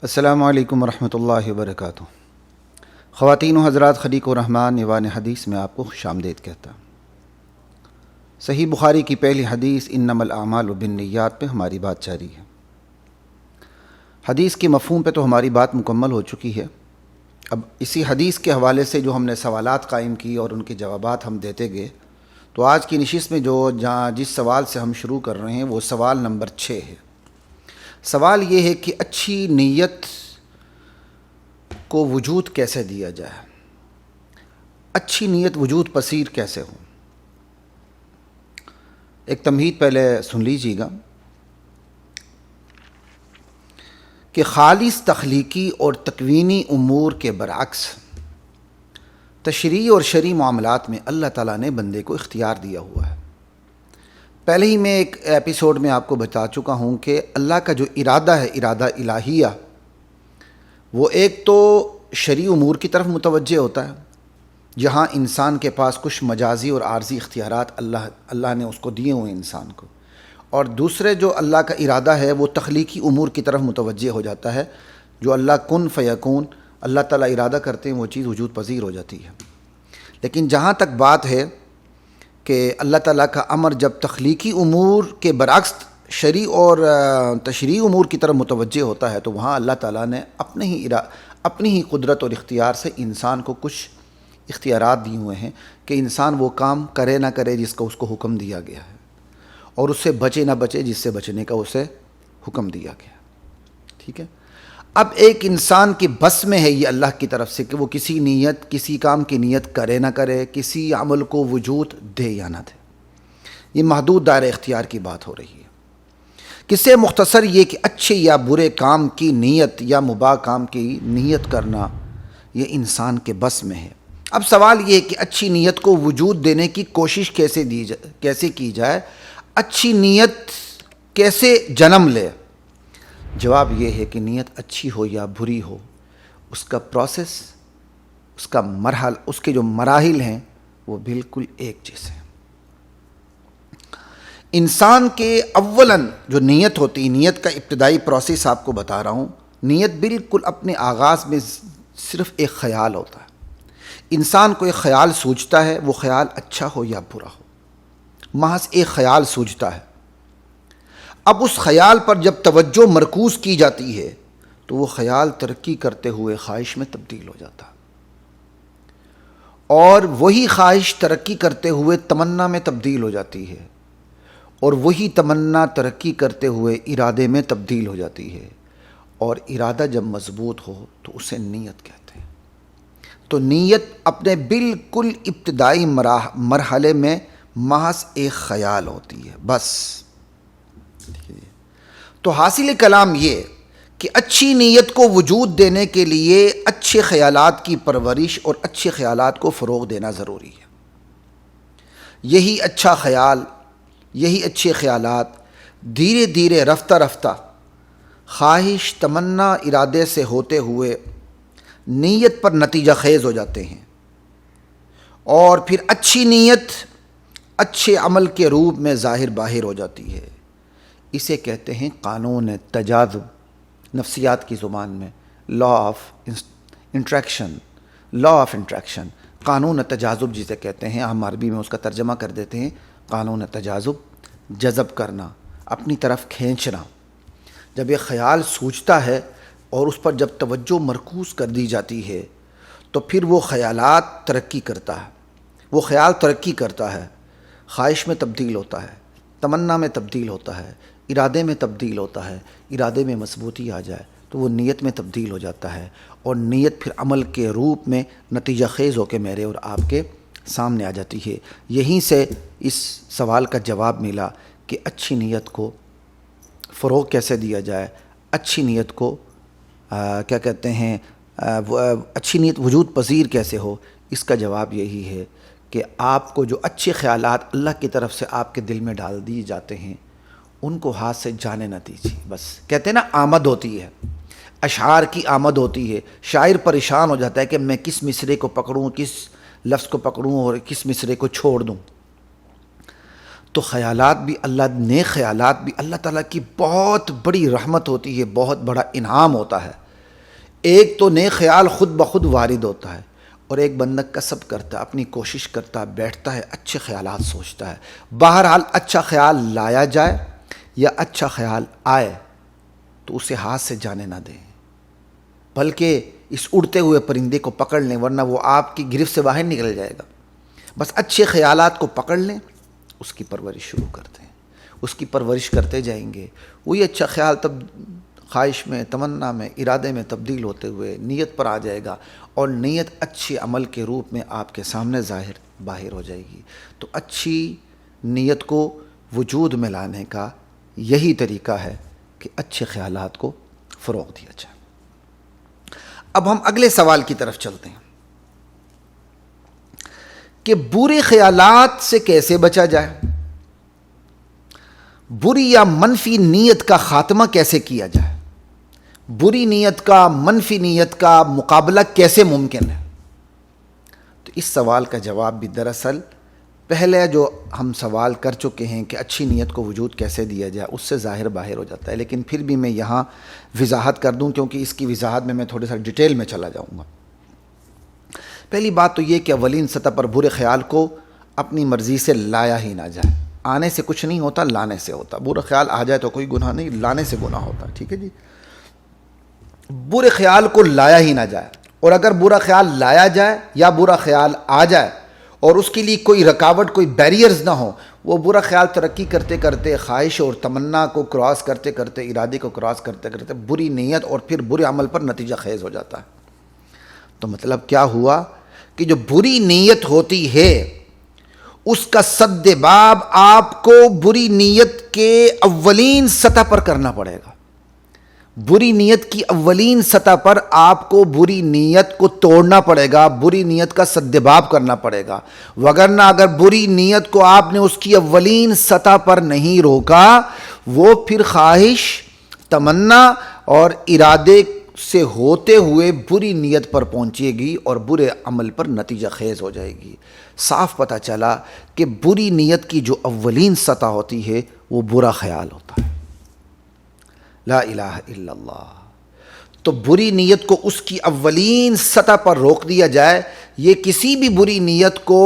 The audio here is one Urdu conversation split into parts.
السلام علیکم ورحمۃ اللہ وبرکاتہ۔ خواتین و حضرات، خلیق الرحمن ایوان حدیث میں آپ کو خوش آمدید کہتا۔ صحیح بخاری کی پہلی حدیث انما الاعمال بالنیات پہ ہماری بات جاری ہے۔ حدیث کے مفہوم پہ تو ہماری بات مکمل ہو چکی ہے۔ اب اسی حدیث کے حوالے سے جو ہم نے سوالات قائم کی اور ان کے جوابات ہم دیتے گئے، تو آج کی نشست میں جس سوال سے ہم شروع کر رہے ہیں وہ سوال نمبر 6 ہے۔ سوال یہ ہے کہ اچھی نیت کو وجود کیسے دیا جائے، اچھی نیت وجود پذیر کیسے ہو۔ ایک تمہید پہلے سن لیجیے گا کہ خالص تخلیقی اور تکوینی امور کے برعکس تشریعی اور شرعی معاملات میں اللہ تعالیٰ نے بندے کو اختیار دیا ہوا ہے۔ پہلے ہی میں ایک ایپیسوڈ میں آپ کو بتا چکا ہوں کہ اللہ کا جو ارادہ ہے، ارادہ الہیہ، وہ ایک تو شرعی امور کی طرف متوجہ ہوتا ہے، جہاں انسان کے پاس کچھ مجازی اور عارضی اختیارات اللہ نے اس کو دیے ہوئے انسان کو، اور دوسرے جو اللہ کا ارادہ ہے وہ تخلیقی امور کی طرف متوجہ ہو جاتا ہے۔ جو اللہ کن فیکون، اللہ تعالیٰ ارادہ کرتے ہیں وہ چیز وجود پذیر ہو جاتی ہے۔ لیکن جہاں تک بات ہے کہ اللہ تعالیٰ کا امر جب تخلیقی امور کے برعکس شرعی اور تشریعی امور کی طرف متوجہ ہوتا ہے، تو وہاں اللہ تعالیٰ نے اپنی ہی قدرت اور اختیار سے انسان کو کچھ اختیارات دیے ہوئے ہیں کہ انسان وہ کام کرے نہ کرے جس کا اس کو حکم دیا گیا ہے، اور اس سے بچے نہ بچے جس سے بچنے کا اسے حکم دیا گیا۔ ٹھیک ہے، اب ایک انسان کی بس میں ہے یہ اللہ کی طرف سے کہ وہ کسی کام کی نیت کرے نہ کرے، کسی عمل کو وجود دے یا نہ دے۔ یہ محدود دائرہ اختیار کی بات ہو رہی ہے۔ کس سے مختصر یہ کہ اچھے یا برے کام کی نیت یا مباح کام کی نیت کرنا یہ انسان کے بس میں ہے۔ اب سوال یہ ہے کہ اچھی نیت کو وجود دینے کی کوشش کیسے کی جائے، اچھی نیت کیسے جنم لے۔ جواب یہ ہے کہ نیت اچھی ہو یا بری ہو، اس کا پروسیس، اس کے جو مراحل ہیں وہ بالکل ایک جیسے ہیں۔ انسان کے اولاً جو نیت ہوتی ہے، نیت کا ابتدائی پروسیس آپ کو بتا رہا ہوں۔ نیت بالکل اپنے آغاز میں صرف ایک خیال ہوتا ہے۔ انسان کو ایک خیال سوچتا ہے، وہ خیال اچھا ہو یا برا ہو، محض ایک خیال سوچتا ہے۔ اب اس خیال پر جب توجہ مرکوز کی جاتی ہے تو وہ خیال ترقی کرتے ہوئے خواہش میں تبدیل ہو جاتا ہے، اور وہی خواہش ترقی کرتے ہوئے تمنا میں تبدیل ہو جاتی ہے، اور وہی تمنا ترقی کرتے ہوئے ارادے میں تبدیل ہو جاتی ہے، اور ارادہ جب مضبوط ہو تو اسے نیت کہتے ہیں۔ تو نیت اپنے بالکل ابتدائی مرحلے میں محض ایک خیال ہوتی ہے، بس۔ تو حاصل کلام یہ کہ اچھی نیت کو وجود دینے کے لیے اچھے خیالات کی پرورش اور اچھے خیالات کو فروغ دینا ضروری ہے۔ یہی اچھا خیال، یہی اچھے خیالات دھیرے دھیرے رفتہ رفتہ خواہش، تمنا، ارادے سے ہوتے ہوئے نیت پر نتیجہ خیز ہو جاتے ہیں، اور پھر اچھی نیت اچھے عمل کے روپ میں ظاہر باہر ہو جاتی ہے۔ اسے کہتے ہیں قانون تجاذب، نفسیات کی زبان میں لا آف انٹریکشن، قانون تجاذب جسے کہتے ہیں، ہم عربی میں اس کا ترجمہ کر دیتے ہیں قانون تجاذب، جذب کرنا، اپنی طرف کھینچنا۔ جب یہ خیال سوچتا ہے اور اس پر جب توجہ مرکوز کر دی جاتی ہے تو پھر وہ خیالات ترقی کرتا ہے، وہ خیال ترقی کرتا ہے، خواہش میں تبدیل ہوتا ہے، تمنا میں تبدیل ہوتا ہے، ارادے میں تبدیل ہوتا ہے، ارادے میں مضبوطی آ جائے تو وہ نیت میں تبدیل ہو جاتا ہے، اور نیت پھر عمل کے روپ میں نتیجہ خیز ہو کے میرے اور آپ کے سامنے آ جاتی ہے۔ یہیں سے اس سوال کا جواب ملا کہ اچھی نیت کو فروغ کیسے دیا جائے، اچھی نیت کو کیا کہتے ہیں، اچھی نیت وجود پذیر کیسے ہو۔ اس کا جواب یہی ہے کہ آپ کو جو اچھے خیالات اللہ کی طرف سے آپ کے دل میں ڈال دیے جاتے ہیں ان کو ہاتھ سے جانے نہ دیجیے۔ بس کہتے ہیں نا، آمد ہوتی ہے، اشعار کی آمد ہوتی ہے، شاعر پریشان ہو جاتا ہے کہ میں کس مصرے کو پکڑوں، کس لفظ کو پکڑوں اور کس مصرے کو چھوڑ دوں۔ تو خیالات بھی نیک خیالات بھی اللہ تعالیٰ کی بہت بڑی رحمت ہوتی ہے، بہت بڑا انعام ہوتا ہے ایک تو نیک خیال خود بخود وارد ہوتا ہے، اور ایک بندہ کسب کرتا ہے، اپنی کوشش کرتا ہے، بیٹھتا ہے، اچھے خیالات سوچتا ہے۔ بہرحال اچھا خیال لایا جائے یا اچھا خیال آئے تو اسے ہاتھ سے جانے نہ دیں، بلکہ اس اڑتے ہوئے پرندے کو پکڑ لیں، ورنہ وہ آپ کی گرفت سے باہر نکل جائے گا۔ بس اچھے خیالات کو پکڑ لیں، اس کی پرورش شروع کر دیں، اس کی پرورش کرتے جائیں گے، وہی اچھا خیال تب خواہش میں، تمنا میں، ارادے میں تبدیل ہوتے ہوئے نیت پر آ جائے گا، اور نیت اچھے عمل کے روپ میں آپ کے سامنے باہر ہو جائے گی۔ تو اچھی نیت کو وجود میں لانے کا یہی طریقہ ہے کہ اچھے خیالات کو فروغ دیا جائے۔ اب ہم اگلے سوال کی طرف چلتے ہیں کہ برے خیالات سے کیسے بچا جائے، بری یا منفی نیت کا خاتمہ کیسے کیا جائے، بری نیت کا، منفی نیت کا مقابلہ کیسے ممکن ہے؟ تو اس سوال کا جواب بھی دراصل پہلے جو ہم سوال کر چکے ہیں کہ اچھی نیت کو وجود کیسے دیا جائے، اس سے ظاہر باہر ہو جاتا ہے، لیکن پھر بھی میں یہاں وضاحت کر دوں، کیونکہ اس کی وضاحت میں تھوڑی سا ڈیٹیل میں چلا جاؤں گا۔ پہلی بات تو یہ کہ اولین سطح پر برے خیال کو اپنی مرضی سے لایا ہی نہ جائے۔ آنے سے کچھ نہیں ہوتا، لانے سے ہوتا۔ برا خیال آ جائے تو کوئی گناہ نہیں، لانے سے گناہ ہوتا، ٹھیک ہے جی۔ برے خیال کو لایا ہی نہ جائے، اور اگر برا خیال لایا جائے یا برا خیال آ جائے اور اس کے لیے کوئی رکاوٹ، کوئی بیریئرز نہ ہو، وہ برا خیال ترقی کرتے کرتے، خواہش اور تمنا کو کراس کرتے کرتے، ارادے کو کراس کرتے کرتے بری نیت اور پھر برے عمل پر نتیجہ خیز ہو جاتا ہے۔ تو مطلب کیا ہوا کہ جو بری نیت ہوتی ہے اس کا سد باب آپ کو بری نیت کے اولین سطح پر کرنا پڑے گا۔ بری نیت کی اولین سطح پر آپ کو بری نیت کو توڑنا پڑے گا، بری نیت کا سدباب کرنا پڑے گا، وگرنہ اگر بری نیت کو آپ نے اس کی اولین سطح پر نہیں روکا، وہ پھر خواہش، تمنا اور ارادے سے ہوتے ہوئے بری نیت پر پہنچے گی اور برے عمل پر نتیجہ خیز ہو جائے گی۔ صاف پتہ چلا کہ بری نیت کی جو اولین سطح ہوتی ہے وہ برا خیال ہوتا ہے۔ لا الہ الا اللہ۔ تو بری نیت کو اس کی اولین سطح پر روک دیا جائے، یہ کسی بھی بری نیت کو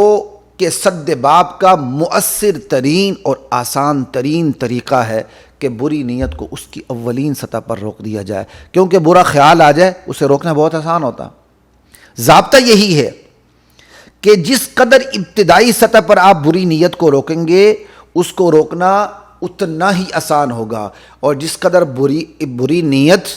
کے سد باب کا مؤثر ترین اور آسان ترین طریقہ ہے کہ بری نیت کو اس کی اولین سطح پر روک دیا جائے، کیونکہ برا خیال آ جائے اسے روکنا بہت آسان ہوتا۔ ضابطہ یہی ہے کہ جس قدر ابتدائی سطح پر آپ بری نیت کو روکیں گے، اس کو روکنا اتنا ہی آسان ہوگا، اور جس قدر بری نیت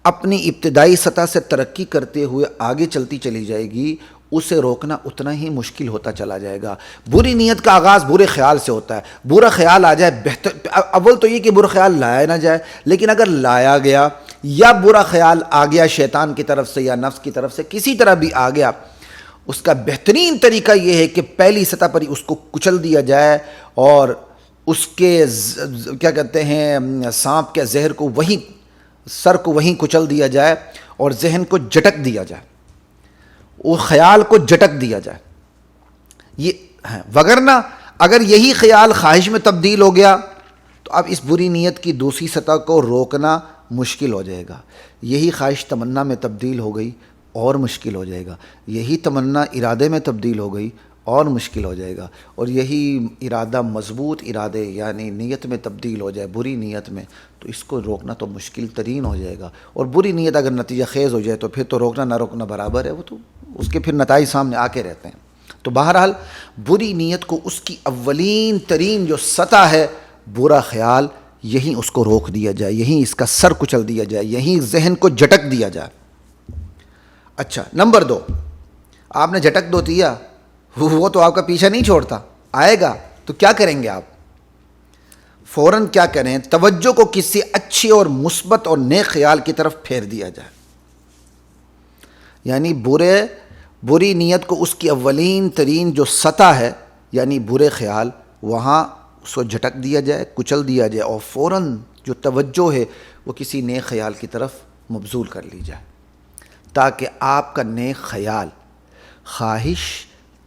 اپنی ابتدائی سطح سے ترقی کرتے ہوئے آگے چلتی چلی جائے گی، اسے روکنا اتنا ہی مشکل ہوتا چلا جائے گا۔ بری نیت کا آغاز برے خیال سے ہوتا ہے۔ برا خیال آ جائے، بہتر اول تو یہ کہ برا خیال لایا نہ جائے، لیکن اگر لایا گیا یا برا خیال آ گیا شیطان کی طرف سے یا نفس کی طرف سے، کسی طرح بھی آ گیا، اس کا بہترین طریقہ یہ ہے کہ پہلی سطح پر ہی اس کو کچل دیا جائے، اور اس کے کیا کہتے ہیں سانپ کے زہر کو وہیں، سر کو وہیں کچل دیا جائے، اور ذہن کو جھٹک دیا جائے، وہ خیال کو جھٹک دیا جائے۔ یہ ہے، وگرنہ اگر یہی خیال خواہش میں تبدیل ہو گیا تو اب اس بری نیت کی دوسری سطح کو روکنا مشکل ہو جائے گا۔ یہی خواہش تمنا میں تبدیل ہو گئی اور مشکل ہو جائے گا، یہی تمنا ارادے میں تبدیل ہو گئی اور مشکل ہو جائے گا، اور یہی ارادہ مضبوط ارادے یعنی نیت میں تبدیل ہو جائے، بری نیت میں، تو اس کو روکنا تو مشکل ترین ہو جائے گا۔ اور بری نیت اگر نتیجہ خیز ہو جائے تو پھر تو روکنا نہ روکنا برابر ہے، وہ تو اس کے پھر نتائج سامنے آ کے رہتے ہیں۔ تو بہرحال بری نیت کو اس کی اولین ترین جو سطح ہے برا خیال، یہیں اس کو روک دیا جائے، یہیں اس کا سر کچل دیا جائے، یہیں ذہن کو جھٹک دیا جائے۔ اچھا، نمبر 2، آپ نے جھٹک دو دیا، وہ تو آپ کا پیچھا نہیں چھوڑتا، آئے گا تو کیا کریں گے آپ؟ فوراً کیا کریں؟ توجہ کو کسی اچھے اور مثبت اور نیک خیال کی طرف پھیر دیا جائے، یعنی بری نیت کو اس کی اولین ترین جو سطح ہے یعنی برے خیال، وہاں اس کو جھٹک دیا جائے، کچل دیا جائے، اور فوراً جو توجہ ہے وہ کسی نیک خیال کی طرف مبذول کر لی جائے، تاکہ آپ کا نیک خیال خواہش،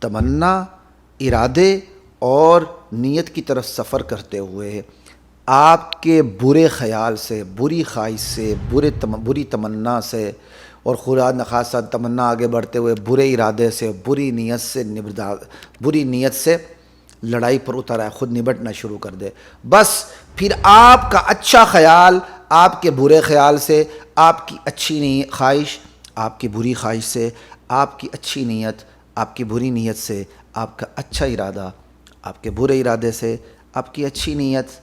تمنا، ارادے اور نیت کی طرف سفر کرتے ہوئے آپ کے برے خیال سے، بری خواہش سے، بری تمنا سے اور خدا نخواستہ تمنا آگے بڑھتے ہوئے برے ارادے سے بری نیت سے لڑائی پر اتر آئے، خود نبٹنا شروع کر دے، بس پھر آپ کا اچھا خیال آپ کے برے خیال سے، آپ کی اچھی خواہش آپ کی بری خواہش سے، آپ کی اچھی نیت آپ کی بری نیت سے، آپ کا اچھا ارادہ آپ کے برے ارادے سے، آپ کی اچھی نیت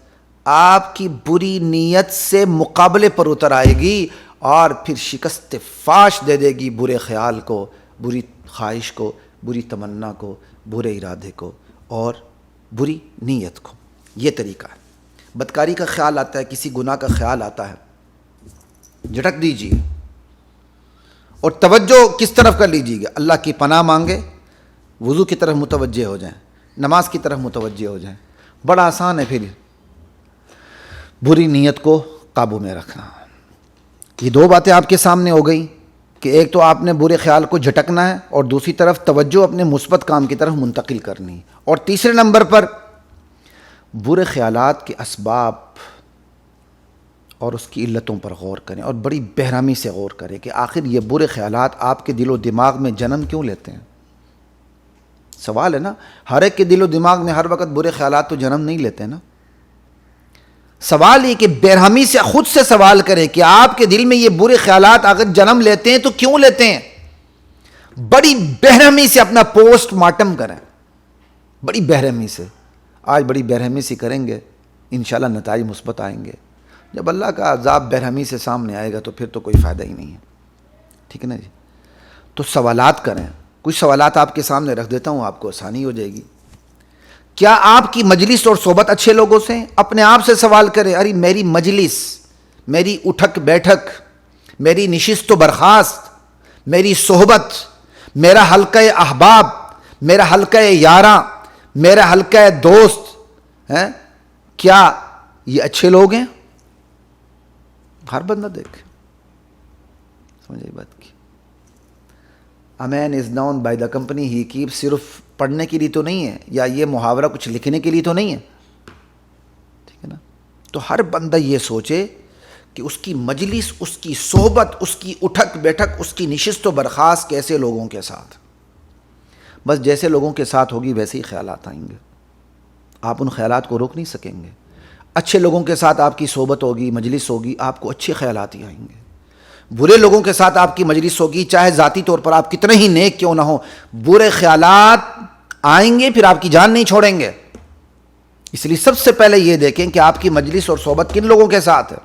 آپ کی بری نیت سے مقابلے پر اتر آئے گی، اور پھر شکست فاش دے دے گی برے خیال کو، بری خواہش کو، بری تمنا کو، برے ارادے کو اور بری نیت کو۔ یہ طریقہ ہے۔ بدکاری کا خیال آتا ہے، کسی گناہ کا خیال آتا ہے، جھٹک دیجیے اور توجہ کس طرف کر لیجیے گا؟ اللہ کی پناہ مانگے، وضو کی طرف متوجہ ہو جائیں، نماز کی طرف متوجہ ہو جائیں۔ بڑا آسان ہے پھر بری نیت کو قابو میں رکھنا۔ یہ دو باتیں آپ کے سامنے ہو گئی کہ ایک تو آپ نے برے خیال کو جھٹکنا ہے اور دوسری طرف توجہ اپنے مثبت کام کی طرف منتقل کرنی، اور تیسرے نمبر پر برے خیالات کے اسباب اور اس کی علتوں پر غور کریں، اور بڑی بہرحمی سے غور کریں کہ آخر یہ برے خیالات آپ کے دل و دماغ میں جنم کیوں لیتے ہیں۔ سوال ہے نا، ہر ایک کے دل و دماغ میں ہر وقت برے خیالات تو جنم نہیں لیتے نا۔ سوال یہ کہ بہرحمی سے خود سے سوال کریں کہ آپ کے دل میں یہ برے خیالات اگر جنم لیتے ہیں تو کیوں لیتے ہیں۔ بڑی بہرحمی سے اپنا پوسٹ مارٹم کریں، بڑی بہرحمی سے۔ آج بڑی بہرحمی سے کریں گے، انشاءاللہ نتائج مثبت آئیں گے۔ جب اللہ کا عذاب بہرحمی سے سامنے آئے گا تو پھر تو کوئی فائدہ ہی نہیں ہے، ٹھیک ہے نا جی۔ تو سوالات کریں، کچھ سوالات آپ کے سامنے رکھ دیتا ہوں، آپ کو آسانی ہو جائے گی۔ کیا آپ کی مجلس اور صحبت اچھے لوگوں سے؟ اپنے آپ سے سوال کریں، ارے میری مجلس، میری اٹھک بیٹھک، میری نشست و برخاست، میری صحبت، میرا حلقہ احباب، میرا حلقہ یاراں، میرا حلقہ دوست ہیں، کیا یہ اچھے لوگ ہیں؟ ہر بندہ دیکھ، سمجھے بات کی۔ A man is known by the company he keeps، صرف پڑھنے کے لیے تو نہیں ہے، یا یہ محاورہ کچھ لکھنے کے لیے تو نہیں ہے، ٹھیک ہے نا۔ تو ہر بندہ یہ سوچے کہ اس کی مجلس، اس کی صحبت، اس کی اٹھک بیٹھک، اس کی نشست و برخاست کیسے لوگوں کے ساتھ۔ بس جیسے لوگوں کے ساتھ ہوگی ویسے ہی خیالات آئیں گے، آپ ان خیالات کو روک نہیں سکیں گے۔ اچھے لوگوں کے ساتھ آپ کی صحبت ہوگی، مجلس ہوگی، آپ کو اچھے خیالات ہی آئیں گے۔ برے لوگوں کے ساتھ آپ کی مجلس ہوگی، چاہے ذاتی طور پر آپ کتنے ہی نیک کیوں نہ ہو، برے خیالات آئیں گے، پھر آپ کی جان نہیں چھوڑیں گے۔ اس لیے سب سے پہلے یہ دیکھیں کہ آپ کی مجلس اور صحبت کن لوگوں کے ساتھ ہے،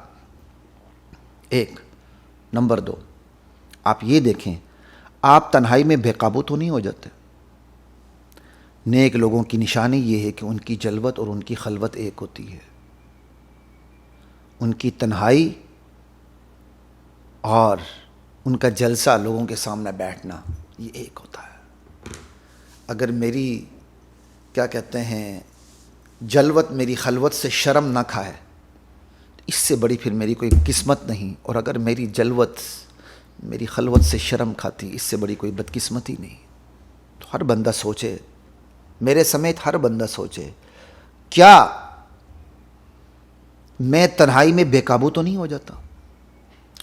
ایک۔ نمبر دو، آپ یہ دیکھیں آپ تنہائی میں بے قابو تو نہیں ہو جاتے۔ نیک لوگوں کی نشانی یہ ہے کہ ان کی جلوت اور ان کی خلوت ایک ہوتی ہے، ان کی تنہائی اور ان کا جلسہ، لوگوں کے سامنے بیٹھنا، یہ ایک ہوتا ہے۔ اگر میری کیا کہتے ہیں جلوت میری خلوت سے شرم نہ کھائے، اس سے بڑی پھر میری کوئی قسمت نہیں، اور اگر میری جلوت میری خلوت سے شرم کھاتی، اس سے بڑی کوئی بدقسمتی نہیں۔ تو ہر بندہ سوچے، میرے سمیت ہر بندہ سوچے، کیا میں تنہائی میں بے قابو تو نہیں ہو جاتا؟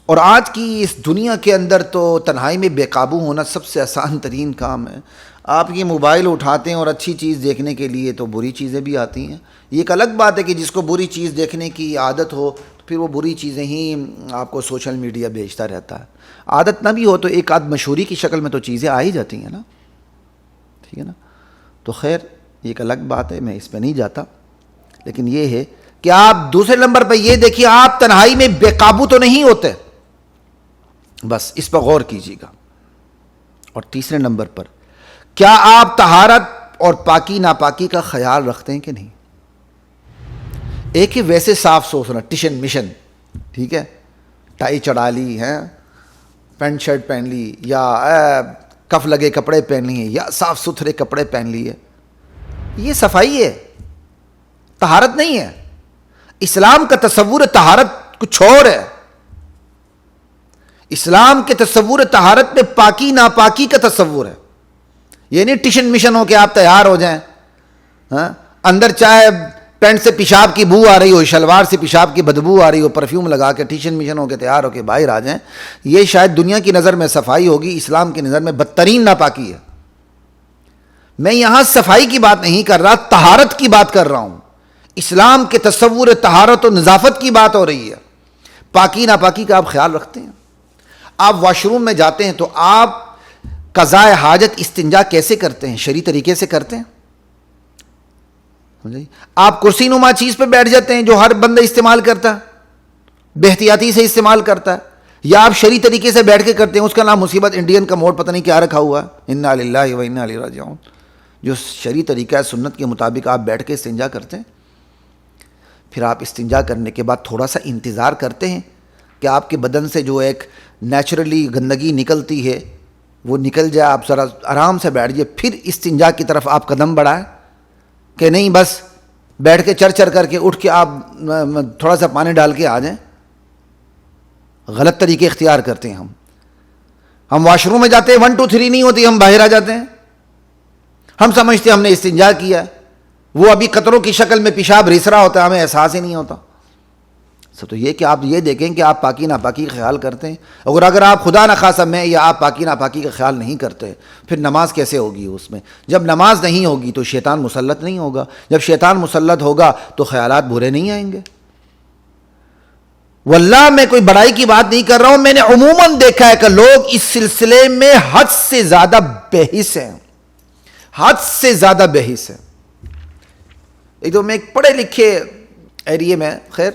اور آج کی اس دنیا کے اندر تو تنہائی میں بے قابو ہونا سب سے آسان ترین کام ہے۔ آپ یہ موبائل اٹھاتے ہیں اور اچھی چیز دیکھنے کے لیے تو بری چیزیں بھی آتی ہیں۔ یہ ایک الگ بات ہے کہ جس کو بری چیز دیکھنے کی عادت ہو تو پھر وہ بری چیزیں ہی آپ کو سوشل میڈیا بھیجتا رہتا ہے۔ عادت نہ بھی ہو تو ایک آدھ مشہوری کی شکل میں تو چیزیں آ ہی جاتی ہیں نا، ٹھیک ہے نا۔ تو خیر یہ ایک الگ بات ہے، میں اس پہ نہیں جاتا، لیکن یہ ہے کہ آپ دوسرے نمبر پہ یہ دیکھیے آپ تنہائی میں بے قابو تو نہیں ہوتے، بس اس پر غور کیجیے گا۔ اور تیسرے نمبر پر کیا آپ طہارت اور پاکی ناپاکی کا خیال رکھتے ہیں کہ نہیں؟ ایک ہی ویسے صاف سوچنا، ٹشن مشن، ٹھیک ہے، ٹائی چڑھا لی ہے، پینٹ شرٹ پہن لی، یا کف لگے کپڑے پہن لیے، یا صاف ستھرے کپڑے پہن لیے، یہ صفائی ہے، طہارت نہیں ہے۔ اسلام کا تصور طہارت کچھ اور ہے۔ اسلام کے تصور طہارت میں پاکی ناپاکی کا تصور ہے، یہ نہیں ٹشن مشن ہو کہ آپ تیار ہو جائیں، اندر چاہے پینٹ سے پیشاب کی بو آ رہی ہو, شلوار سے پیشاب کی بدبو آ رہی ہو, پرفیوم لگا کے ٹیشن میشن ہو کے تیار ہو کے باہر آ جائیں, یہ شاید دنیا کی نظر میں صفائی ہوگی, اسلام کی نظر میں بدترین ناپاکی ہے. میں یہاں صفائی کی بات نہیں کر رہا, طہارت کی بات کر رہا ہوں. اسلام کے تصور طہارت و نظافت کی بات ہو رہی ہے. پاکی ناپاکی کا آپ خیال رکھتے ہیں؟ آپ واش روم میں جاتے ہیں تو آپ قضاء حاجت استنجا کیسے کرتے ہیں؟ شرعی طریقے سے کرتے ہیں. آپ کرسی نما چیز پہ بیٹھ جاتے ہیں جو ہر بندہ استعمال کرتا ہے, بے احتیاطی سے استعمال کرتا ہے, یا آپ شرعی طریقے سے بیٹھ کے کرتے ہیں؟ اس کا نام مصیبت انڈین کا موڈ پتہ نہیں کیا رکھا ہوا ہے, انا للہ و انا الیہ راجعون. جو شرعی طریقہ ہے سنت کے مطابق آپ بیٹھ کے استنجا کرتے ہیں. پھر آپ استنجا کرنے کے بعد تھوڑا سا انتظار کرتے ہیں کہ آپ کے بدن سے جو ایک نیچرلی گندگی نکلتی ہے وہ نکل جائے, آپ ذرا آرام سے بیٹھ جائے, پھر استنجا کی طرف آپ قدم بڑھائیں, کہ نہیں بس بیٹھ کے چر کر کے اٹھ کے آپ تھوڑا سا پانی ڈال کے آ جائیں. غلط طریقے اختیار کرتے ہیں ہم واش روم میں جاتے ہیں 1 2 3 نہیں ہوتی, ہم باہر آ جاتے ہیں. ہم سمجھتے ہیں ہم نے استنجا کیا, وہ ابھی قطروں کی شکل میں پیشاب رس رہا ہوتا ہے, ہمیں احساس ہی نہیں ہوتا. سب تو یہ کہ آپ یہ دیکھیں کہ آپ پاکی ناپاکی کا خیال کرتے ہیں. اور اگر آپ خدا نخواستہ میں یا آپ پاکی ناپاکی کا خیال نہیں کرتے, پھر نماز کیسے ہوگی اس میں؟ جب نماز نہیں ہوگی تو شیطان مسلط نہیں ہوگا, جب شیطان مسلط ہوگا تو خیالات برے نہیں آئیں گے. واللہ میں کوئی بڑائی کی بات نہیں کر رہا ہوں, میں نے عموماً دیکھا ہے کہ لوگ اس سلسلے میں حد سے زیادہ بحث ہیں, حد سے زیادہ بحث ہیں. ایک تو میں ایک پڑھے لکھے ایریے میں, خیر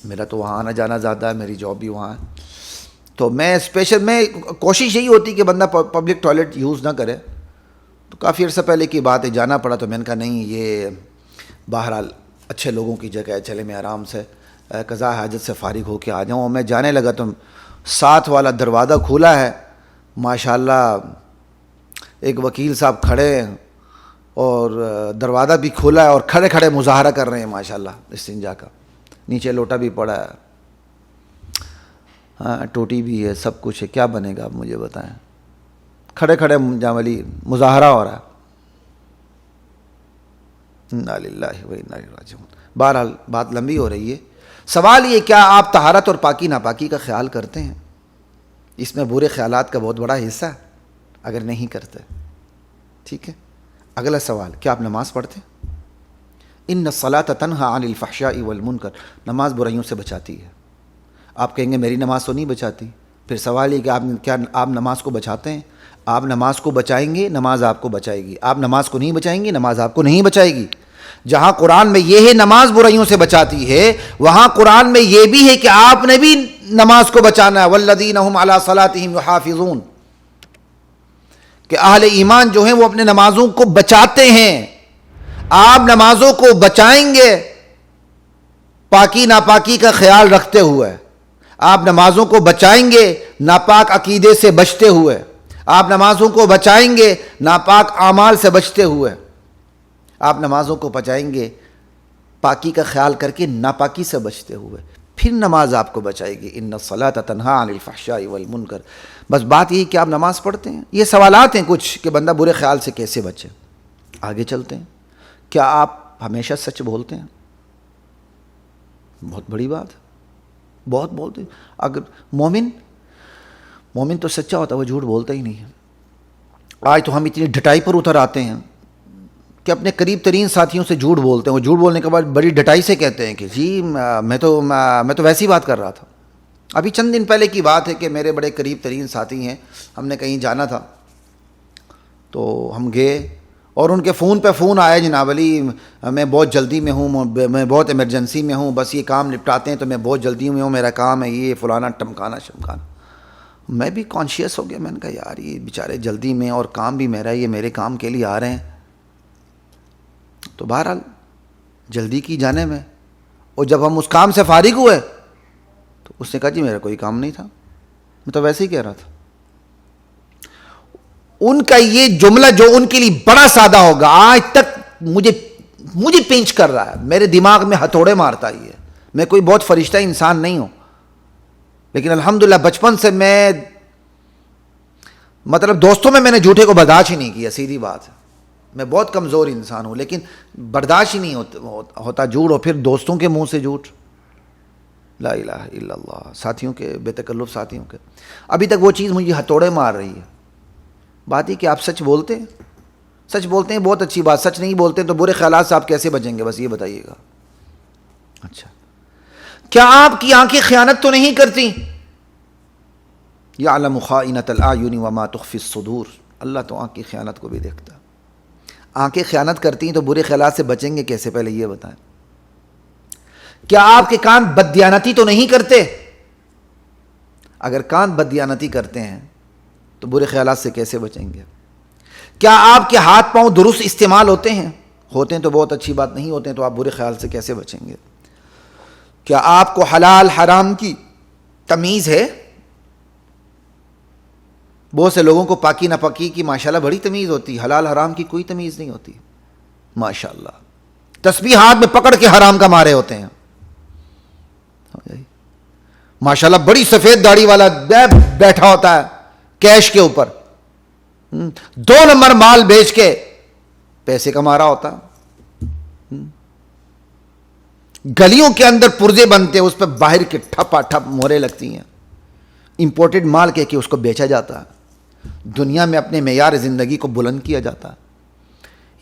میرا تو وہاں آنا جانا زیادہ ہے, میری جاب بھی وہاں ہے, تو میں کوشش یہی ہوتی کہ بندہ پبلک ٹوائلٹ یوز نہ کرے. تو کافی عرصہ پہلے کی بات ہے, جانا پڑا تو میں نے کہا نہیں یہ بہرحال اچھے لوگوں کی جگہ ہے, چلے میں آرام سے قضاء حاجت سے فارغ ہو کے آ جاؤں. میں جانے لگا تو ساتھ والا دروازہ کھولا ہے, ماشاءاللہ ایک وکیل صاحب کھڑے ہیں اور دروازہ بھی کھولا ہے اور کھڑے کھڑے مظاہرہ کر رہے ہیں ماشاءاللہ استنجا کا. نیچے لوٹا بھی پڑا ہے, ہاں ٹوٹی بھی ہے, سب کچھ ہے. کیا بنے گا آپ مجھے بتائیں؟ کھڑے کھڑے جاملی مظاہرہ ہو رہا ہے. انا للہ و انا الیہ راجعون. بہرحال بات لمبی ہو رہی ہے. سوال یہ کیا آپ طہارت اور پاکی ناپاکی کا خیال کرتے ہیں؟ اس میں برے خیالات کا بہت بڑا حصہ ہے اگر نہیں کرتے. ٹھیک ہے, اگلا سوال, کیا آپ نماز پڑھتے ہیں؟ ان الصلاۃ تنہی عن الفحشاء والمنکر, نماز برائیوں سے بچاتی ہے. آپ کہیں گے میری نماز تو نہیں بچاتی. پھر سوال یہ کہ کیا آپ نماز کو بچاتے ہیں؟ آپ نماز کو بچائیں گے, نماز آپ کو بچائے گی. آپ نماز کو نہیں بچائیں گے, نماز آپ کو نہیں بچائے گی. جہاں قرآن میں یہ ہے نماز برائیوں سے بچاتی ہے, وہاں قرآن میں یہ بھی ہے کہ آپ نے بھی نماز کو بچانا ہے. والذین هم علی صلاتهم یحافظون, کہ اہل ایمان جو ہیں وہ اپنے نمازوں کو بچاتے ہیں. آپ نمازوں کو بچائیں گے پاکی ناپاکی کا خیال رکھتے ہوئے, آپ نمازوں کو بچائیں گے ناپاک عقیدے سے بچتے ہوئے, آپ نمازوں کو بچائیں گے ناپاک اعمال سے بچتے ہوئے, آپ نمازوں کو بچائیں گے پاکی کا خیال کر کے ناپاکی سے بچتے ہوئے, پھر نماز آپ کو بچائے گی. ان الصلاۃ تنہی عن الفحشاء والمنکر. بس بات یہی کہ آپ نماز پڑھتے ہیں. یہ سوالات ہیں کچھ کہ بندہ برے خیال سے کیسے بچے. آگے چلتے ہیں. کیا آپ ہمیشہ سچ بولتے ہیں؟ بہت بڑی بات ہے, بہت بولتے ہیں. اگر مومن تو سچا ہوتا ہے, وہ جھوٹ بولتا ہی نہیں ہے. آج تو ہم اتنی ڈٹائی پر اتر آتے ہیں کہ اپنے قریب ترین ساتھیوں سے جھوٹ بولتے ہیں. وہ جھوٹ بولنے کے بعد بڑی ڈٹائی سے کہتے ہیں کہ جی میں تو ویسی بات کر رہا تھا. ابھی چند دن پہلے کی بات ہے کہ میرے بڑے قریب ترین ساتھی ہیں, ہم نے کہیں جانا تھا تو ہم گئے اور ان کے فون پہ فون آیا, جناب علی میں بہت جلدی میں ہوں, میں بہت ایمرجنسی میں ہوں, بس یہ کام نپٹاتے ہیں تو میں بہت جلدی میں ہوں, میرا کام ہے یہ فلانا ٹمکانا شمکانا. میں بھی کانشیس ہو گیا, میں نے کہا یار یہ بیچارے جلدی میں اور کام بھی میرا ہے, یہ میرے کام کے لیے آ رہے ہیں. تو بہرحال جلدی کی جانے میں, اور جب ہم اس کام سے فارغ ہوئے تو اس نے کہا جی میرا کوئی کام نہیں تھا, میں تو ویسے ہی کہہ رہا تھا. ان کا یہ جملہ جو ان کے لیے بڑا سادہ ہوگا, آج تک مجھے پینچ کر رہا ہے, میرے دماغ میں ہتھوڑے مارتا ہی ہے. میں کوئی بہت فرشتہ انسان نہیں ہوں, لیکن الحمدللہ بچپن سے میں دوستوں میں نے جھوٹے کو برداشت ہی نہیں کیا, سیدھی بات ہے. میں بہت کمزور انسان ہوں، لیکن برداشت ہی نہیں ہوتا جھوٹ، اور پھر دوستوں کے منہ سے جھوٹ، لا الہ الا اللہ، ساتھیوں کے بے تکلف ساتھیوں کے. ابھی تک وہ چیز مجھے ہتھوڑے مار رہی ہے. بات یہ کہ آپ سچ بولتے ہیں، سچ بولتے ہیں بہت اچھی بات، سچ نہیں بولتے تو برے خیالات سے آپ کیسے بچیں گے؟ بس یہ بتائیے گا. اچھا، کیا آپ کی آنکھیں خیانت تو نہیں کرتی؟ یعلم خائنۃ الاعین وما تخفی الصدور. اللہ تو آنکھ کی خیانت کو بھی دیکھتا. آنکھیں خیانت کرتی ہیں تو برے خیالات سے بچیں گے کیسے؟ پہلے یہ بتائیں. کیا آپ کے کان بددیانتی تو نہیں کرتے؟ اگر کان بددیانتی کرتے ہیں تو برے خیالات سے کیسے بچیں گے؟ کیا آپ کے ہاتھ پاؤں درست استعمال ہوتے ہیں تو بہت اچھی بات، نہیں ہوتے ہیں تو آپ برے خیال سے کیسے بچیں گے؟ کیا آپ کو حلال حرام کی تمیز ہے؟ بہت سے لوگوں کو پاکی ناپاکی کی ماشاءاللہ بڑی تمیز ہوتی، حلال حرام کی کوئی تمیز نہیں ہوتی. ماشاءاللہ تسبیح ہاتھ میں پکڑ کے حرام کا مارے ہوتے ہیں. ماشاءاللہ بڑی سفید داڑھی والا بیٹھا ہوتا ہے کیش کے اوپر، 2 نمبر مال بیچ کے پیسے کما رہا ہوتا. گلیوں کے اندر پرزے بنتے، اس پہ باہر کے ٹھپا ٹھپ مورے لگتی ہیں، امپورٹڈ مال کہہ کے اس کو بیچا جاتا ہے. دنیا میں اپنے معیار زندگی کو بلند کیا جاتا ہے.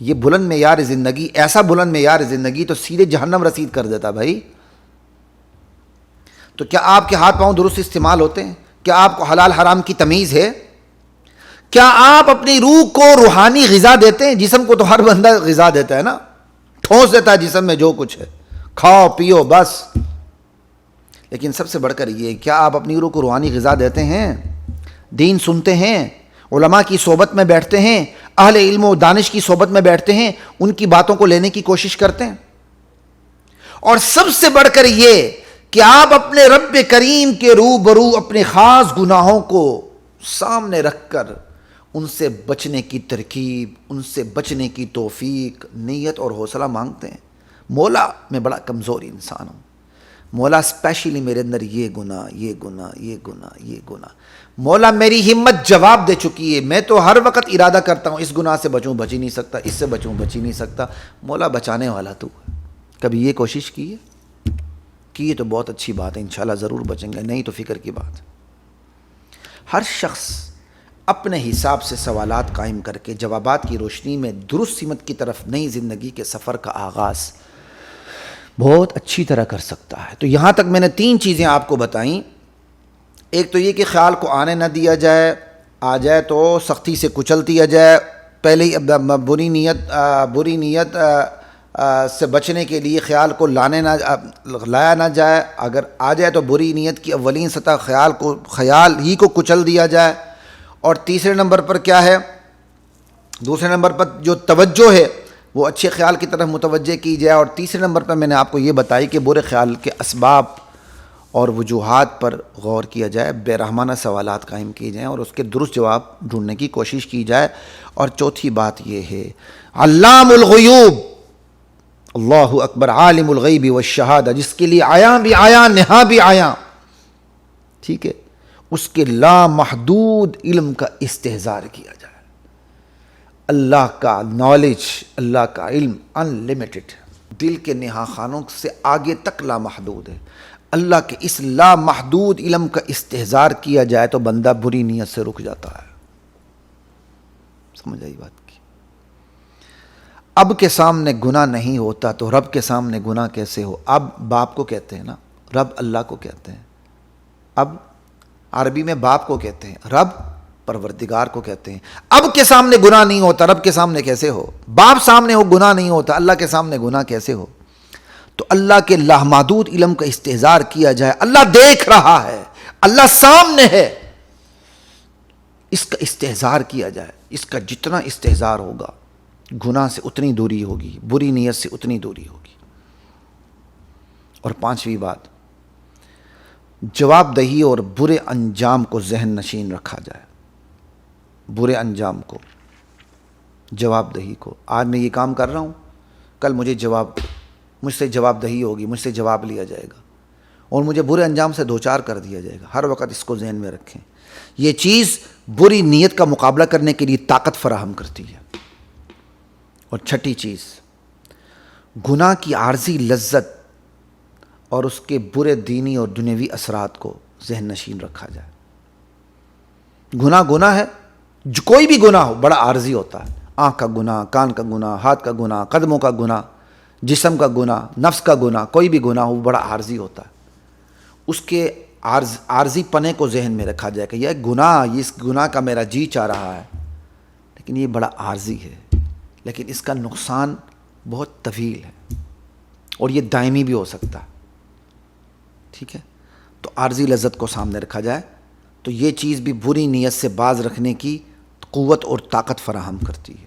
یہ بلند معیار زندگی، ایسا بلند معیار زندگی تو سیدھے جہنم رسید کر دیتا بھائی. تو کیا آپ کے ہاتھ پاؤں درست استعمال ہوتے ہیں؟ کیا آپ کو حلال حرام کی تمیز ہے؟ کیا آپ اپنی روح کو روحانی غذا دیتے ہیں؟ جسم کو تو ہر بندہ غذا دیتا ہے نا، ٹھوس دیتا ہے جسم میں جو کچھ ہے، کھاؤ پیو بس. لیکن سب سے بڑھ کر یہ، کیا آپ اپنی روح کو روحانی غذا دیتے ہیں؟ دین سنتے ہیں، علماء کی صحبت میں بیٹھتے ہیں، اہل علم و دانش کی صحبت میں بیٹھتے ہیں، ان کی باتوں کو لینے کی کوشش کرتے ہیں. اور سب سے بڑھ کر یہ کہ آپ اپنے رب کریم کے روبرو اپنے خاص گناہوں کو سامنے رکھ کر ان سے بچنے کی ترکیب، ان سے بچنے کی توفیق، نیت اور حوصلہ مانگتے ہیں. مولا میں بڑا کمزور انسان ہوں، مولا اسپیشلی میرے اندر یہ گناہ، یہ گناہ، یہ گناہ، یہ گناہ. مولا میری ہمت جواب دے چکی ہے، میں تو ہر وقت ارادہ کرتا ہوں اس گناہ سے بچوں، بچ ہی نہیں سکتا، اس سے بچوں، بچ ہی نہیں سکتا. مولا بچانے والا تو ہے. کبھی یہ کوشش کی ہے؟ کی تو بہت اچھی بات ہے، انشاءاللہ ضرور بچیں گے، نہیں تو فکر کی بات. ہر شخص اپنے حساب سے سوالات قائم کر کے جوابات کی روشنی میں درست سمت کی طرف نئی زندگی کے سفر کا آغاز بہت اچھی طرح کر سکتا ہے. تو یہاں تک میں نے 3 چیزیں آپ کو بتائیں. ایک تو یہ کہ خیال کو آنے نہ دیا جائے، آ جائے تو سختی سے کچل دیا جائے. پہلے ہی بری نیت سے بچنے کے لیے خیال کو لایا نہ جائے. اگر آ جائے تو بری نیت کی اولین سطح خیال ہی کو کچل دیا جائے. اور تیسرے نمبر پر کیا ہے؟ دوسرے نمبر پر جو توجہ ہے وہ اچھے خیال کی طرف متوجہ کی جائے. اور تیسرے نمبر پر میں نے آپ کو یہ بتائی کہ برے خیال کے اسباب اور وجوہات پر غور کیا جائے، بے رحمانہ سوالات قائم کیے جائیں اور اس کے درست جواب ڈھونڈنے کی کوشش کی جائے. اور چوتھی بات یہ ہے، علام الغیوب، اللہ اکبر، عالم الغیب والشہادہ، جس کے لیے عیاں بھی عیاں، نہاں بھی عیاں، ٹھیک ہے، اس کے لامحدود علم کا استحضار کیا جائے. اللہ کا نالج، اللہ کا علم انلمیٹڈ، دل کے نہا خانوں سے آگے تک لامحدود ہے. اللہ کے اس لامحدود علم کا استحضار کیا جائے تو بندہ بری نیت سے رک جاتا ہے. سمجھ آئی بات کی؟ اب کے سامنے گناہ نہیں ہوتا تو رب کے سامنے گناہ کیسے ہو؟ اب باپ کو کہتے ہیں نا، رب اللہ کو کہتے ہیں. اب عربی میں باپ کو کہتے ہیں، رب پروردگار کو کہتے ہیں. اب کے سامنے گناہ نہیں ہوتا، رب کے سامنے کیسے ہو؟ باپ سامنے ہو گناہ نہیں ہوتا، اللہ کے سامنے گناہ کیسے ہو؟ تو اللہ کے لامحدود علم کا استحضار کیا جائے. اللہ دیکھ رہا ہے، اللہ سامنے ہے، اس کا استحضار کیا جائے. اس کا جتنا استحضار ہوگا گناہ سے اتنی دوری ہوگی، بری نیت سے اتنی دوری ہوگی. اور 5ویں بات، جواب دہی اور برے انجام کو ذہن نشین رکھا جائے. برے انجام کو، جواب دہی کو. آج میں یہ کام کر رہا ہوں، کل مجھ سے جواب دہی ہوگی، مجھ سے جواب لیا جائے گا اور مجھے برے انجام سے دوچار کر دیا جائے گا. ہر وقت اس کو ذہن میں رکھیں. یہ چیز بری نیت کا مقابلہ کرنے کے لیے طاقت فراہم کرتی ہے. اور چھٹی چیز، گناہ کی عارضی لذت اور اس کے برے دینی اور دنیوی اثرات کو ذہن نشین رکھا جائے۔ گناہ ہے، جو کوئی بھی گناہ ہو بڑا عارضی ہوتا ہے، آنکھ کا گناہ، کان کا گناہ، ہاتھ کا گناہ، قدموں کا گناہ، جسم کا گناہ، نفس کا گناہ، کوئی بھی گناہ ہو بڑا عارضی ہوتا ہے۔ اس کے عارضی پنے کو ذہن میں رکھا جائے کہ یہ گناہ، اس گناہ کا میرا جی چاہ رہا ہے، لیکن یہ بڑا عارضی ہے، لیکن اس کا نقصان بہت طویل ہے اور یہ دائمی بھی ہو سکتا ہے۔ ٹھیک ہے، تو عارضی لذت کو سامنے رکھا جائے تو یہ چیز بھی بری نیت سے باز رکھنے کی قوت اور طاقت فراہم کرتی ہے۔